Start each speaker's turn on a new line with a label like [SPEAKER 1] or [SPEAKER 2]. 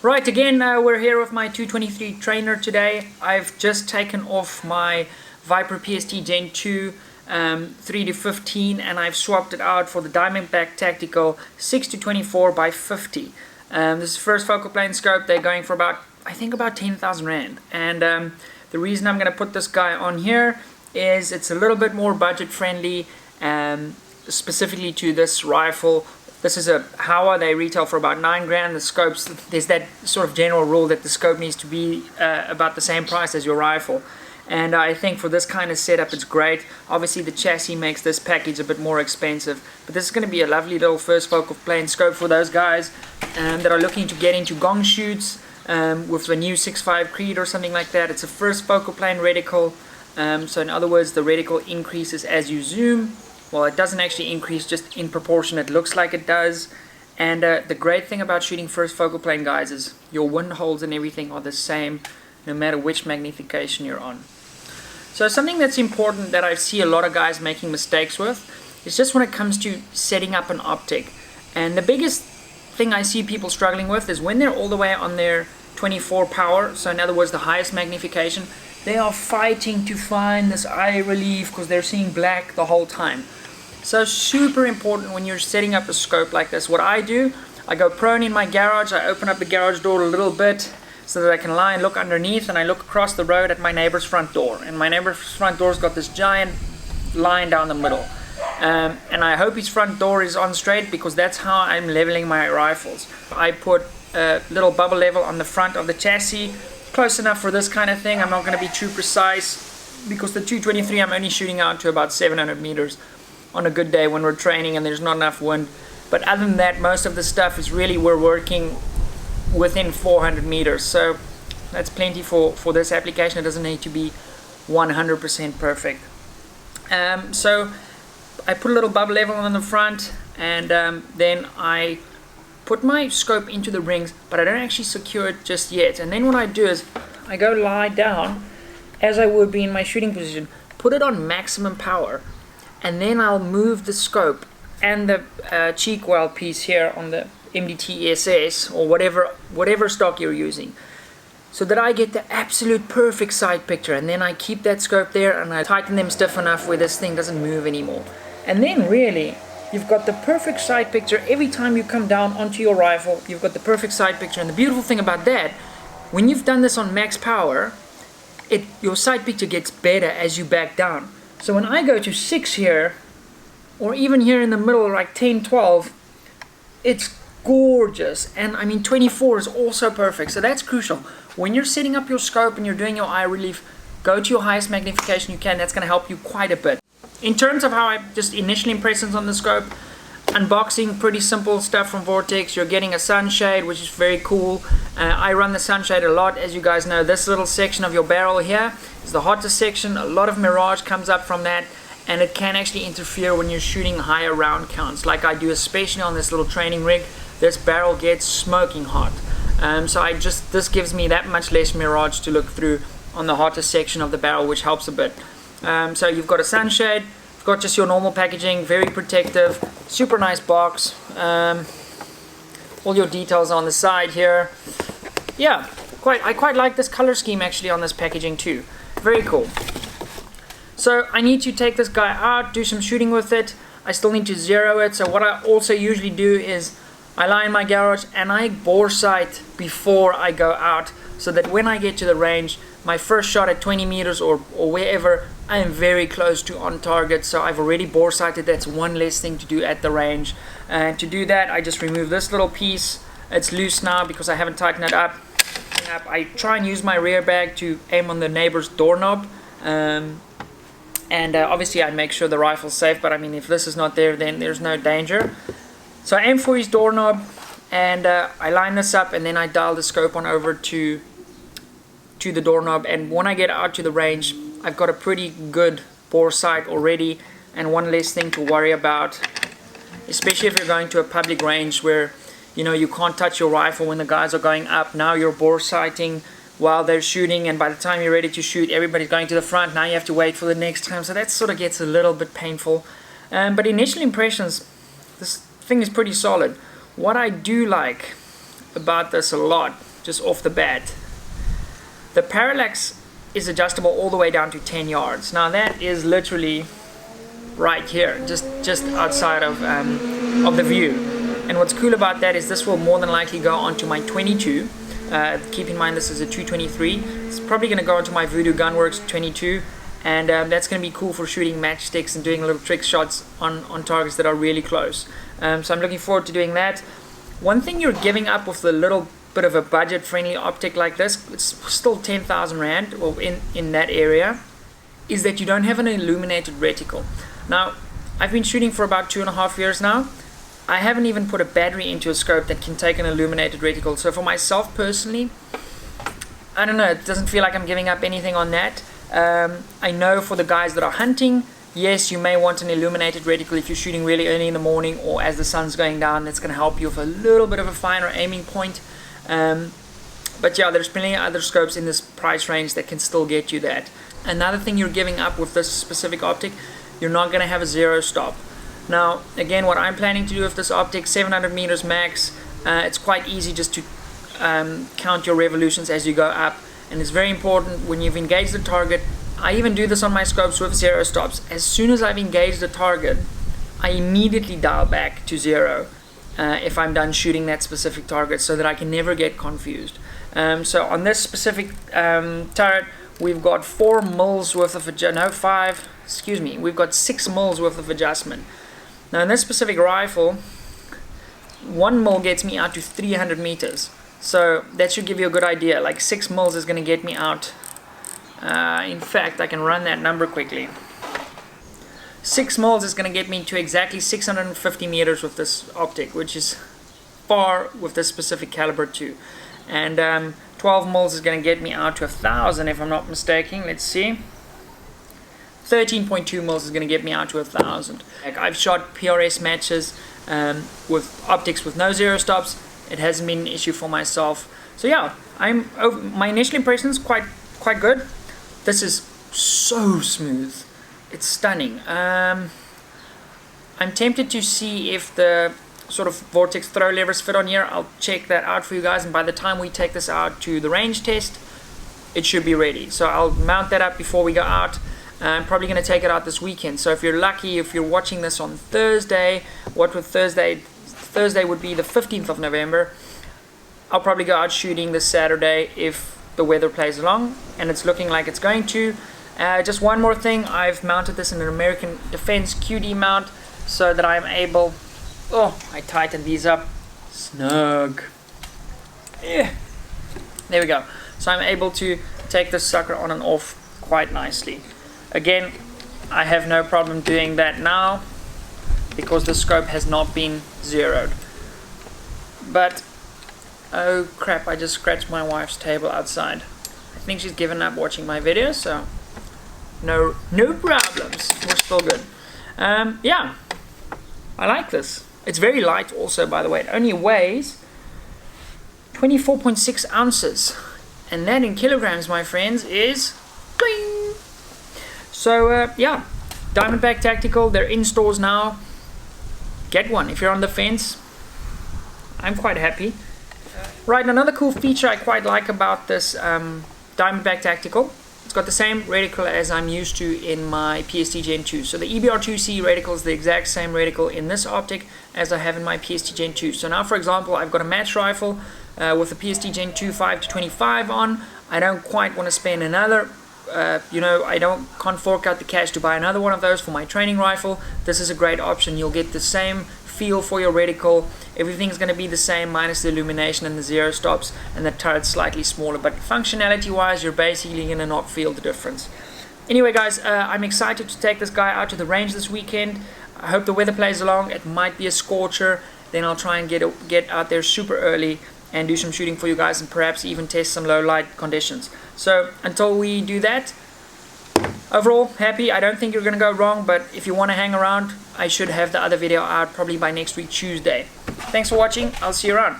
[SPEAKER 1] Right, again, we're here with my 223 trainer today. I've just taken off my Viper PST Gen 2 3 to 15 and I've swapped it out for the Diamondback Tactical 6 to 24 by 50. This is first focal plane scope. They're going for about, I think about 10,000 Rand. And the reason I'm going to put this guy on here is it's a little bit more budget friendly, specifically to this rifle. This is a Howa. They retail for about 9 grand. The scopes, there's that sort of general rule that the scope needs to be about the same price as your rifle. And I think for this kind of setup it's great. Obviously the chassis makes this package a bit more expensive, but this is going to be a lovely little first focal plane scope for those guys that are looking to get into gong shoots with the new 6.5 Creed or something like that. It's a first focal plane reticle, so in other words the reticle increases as you zoom. Well, it doesn't actually increase, just in proportion it looks like it does. And the great thing about shooting first focal plane, guys, is your wind holes and everything are the same no matter which magnification you're on. So something that's important that I see a lot of guys making mistakes with is just when it comes to setting up an optic. And the biggest thing I see people struggling with is when they're all the way on their 24 power, so in other words the highest magnification, they are fighting to find this eye relief because they're seeing black the whole time. So super important when you're setting up a scope like this. What I do, I go prone in my garage, I open up the garage door a little bit so that I can lie and look underneath, and I look across the road at my neighbor's front door. And my neighbor's front door's got this giant line down the middle. And I hope his front door is on straight because that's how I'm leveling my rifles. I put a little bubble level on the front of the chassis, close enough for this kind of thing. I'm not going to be too precise because the 223 I'm only shooting out to about 700 meters on a good day when we're training and there's not enough wind. But other than that, most of the stuff is really, we're working within 400 meters, so that's plenty for this application. It doesn't need to be 100% perfect. So I put a little bubble level on the front, and then I put my scope into the rings, but I don't actually secure it just yet. And then what I do is I go lie down as I would be in my shooting position, put it on maximum power, and then I'll move the scope and the cheek weld piece here on the MDT ESS or whatever stock you're using, so that I get the absolute perfect side picture. And then I keep that scope there and I tighten them stiff enough where this thing doesn't move anymore. And then really you've got the perfect side picture every time you come down onto your rifle. You've got the perfect side picture. And the beautiful thing about that, when you've done this on max power, your side picture gets better as you back down. So when I go to 6 here, or even here in the middle, like 10, 12, it's gorgeous. And I mean 24 is also perfect. So that's crucial. When you're setting up your scope and you're doing your eye relief, go to your highest magnification you can. That's going to help you quite a bit. In terms of how I just initial impressions on the scope, unboxing, pretty simple stuff from Vortex. You're getting a sunshade, which is very cool. I run the sunshade a lot. As you guys know, this little section of your barrel here is the hottest section. A lot of mirage comes up from that, and it can actually interfere when you're shooting higher round counts like I do, especially on this little training rig. This barrel gets smoking hot. So this gives me that much less mirage to look through on the hottest section of the barrel, which helps a bit. So you've got a sunshade, you've got just your normal packaging, very protective, super nice box. All your details on the side here. Yeah, I quite like this color scheme actually on this packaging too. Very cool. So I need to take this guy out, do some shooting with it. I still need to zero it. So what I also usually do is I lie in my garage and I bore sight before I go out, so that when I get to the range, my first shot at 20 meters or wherever, I am very close to on target. So I've already bore sighted. That's one less thing to do at the range. And to do that, I just remove this little piece. It's loose now because I haven't tightened it up. I try and use my rear bag to aim on the neighbor's doorknob. And obviously I make sure the rifle's safe, but I mean if this is not there, then there's no danger. So I aim for his doorknob and I line this up, and then I dial the scope on over to the doorknob. And when I get out to the range, I've got a pretty good bore sight already and one less thing to worry about, especially if you're going to a public range where you can't touch your rifle when the guys are going up. Now you're bore sighting while they're shooting, and by the time you're ready to shoot, everybody's going to the front. Now you have to wait for the next time, so that sort of gets a little bit painful. But initial impressions, this thing is pretty solid. What I do like about this a lot just off the bat. The parallax is adjustable all the way down to 10 yards. Now that is literally right here, just outside of the view. And what's cool about that is this will more than likely go onto my 22. Keep in mind this is a 223. It's probably going to go onto my Voodoo Gunworks 22, and that's going to be cool for shooting matchsticks and doing little trick shots on targets that are really close. So I'm looking forward to doing that. One thing you're giving up with a little bit of a budget-friendly optic like this, it's still 10,000 Rand, or in that area, is that you don't have an illuminated reticle. Now, I've been shooting for about 2.5 years now. I haven't even put a battery into a scope that can take an illuminated reticle. So for myself personally, I don't know, it doesn't feel like I'm giving up anything on that. I know for the guys that are hunting, yes, you may want an illuminated reticle if you're shooting really early in the morning or as the sun's going down. That's going to help you with a little bit of a finer aiming point. But yeah, there's plenty of other scopes in this price range that can still get you that. Another thing you're giving up with this specific optic, you're not going to have a zero stop. Now, again, what I'm planning to do with this optic, 700 meters max, it's quite easy just to count your revolutions as you go up. And it's very important when you've engaged the target. I even do this on my scopes with zero stops. As soon as I've engaged the target, I immediately dial back to zero if I'm done shooting that specific target, so that I can never get confused. So on this specific turret, we've got 4 mils worth of we've got 6 mils worth of adjustment. Now in this specific rifle, 1 mil gets me out to 300 meters. So that should give you a good idea. Like 6 mils is going to get me out. In fact, I can run that number quickly. 6 mils is going to get me to exactly 650 meters with this optic, which is far with this specific caliber too. And 12 mils is going to get me out to 1,000 if I'm not mistaken. Let's see. 13.2 mils is going to get me out to 1,000. Like, I've shot PRS matches with optics with no zero stops. It hasn't been an issue for myself. So yeah, my initial impression is quite good. This is so smooth. It's stunning. I'm tempted to see if the sort of Vortex throw levers fit on here. I'll check that out for you guys, and by the time we take this out to the range test, it should be ready. So I'll mount that up before we go out. I'm probably going to take it out this weekend. So if you're lucky, if you're watching this on Thursday, Thursday would be the 15th of November. I'll probably go out shooting this Saturday if the weather plays along, and it's looking like it's going to. Just one more thing, I've mounted this in an American Defense QD mount so that I'm able, I tightened these up, snug. Yeah. There we go. So I'm able to take this sucker on and off quite nicely. Again, I have no problem doing that now because the scope has not been zeroed. But oh crap, I just scratched my wife's table outside. I think she's given up watching my videos, so no problems. We're still good. Yeah, I like this. It's very light also, by the way. It only weighs 24.6 ounces. And that in kilograms, my friends, is bling. So yeah, Diamondback Tactical, they're in stores now. Get one if you're on the fence. I'm quite happy. Right, another cool feature I quite like about this Diamondback Tactical, it's got the same reticle as I'm used to in my PST Gen 2. So the EBR2C reticle is the exact same reticle in this optic as I have in my PST Gen 2. So now, for example, I've got a match rifle with a PST Gen 2 5-25 on. I don't quite want to spend another I can't fork out the cash to buy another one of those for my training rifle. This is a great option. You'll get the same feel for your reticle. Everything's going to be the same minus the illumination and the zero stops, and the turret's slightly smaller, but functionality wise you're basically going to not feel the difference. Anyway guys, I'm excited to take this guy out to the range this weekend. I hope the weather plays along. It might be a scorcher. Then I'll try and get out there super early and do some shooting for you guys, and perhaps even test some low light conditions. So until we do that, overall happy. I don't think you're gonna go wrong, but if you want to hang around, I should have the other video out probably by next week Tuesday. Thanks for watching. I'll see you around.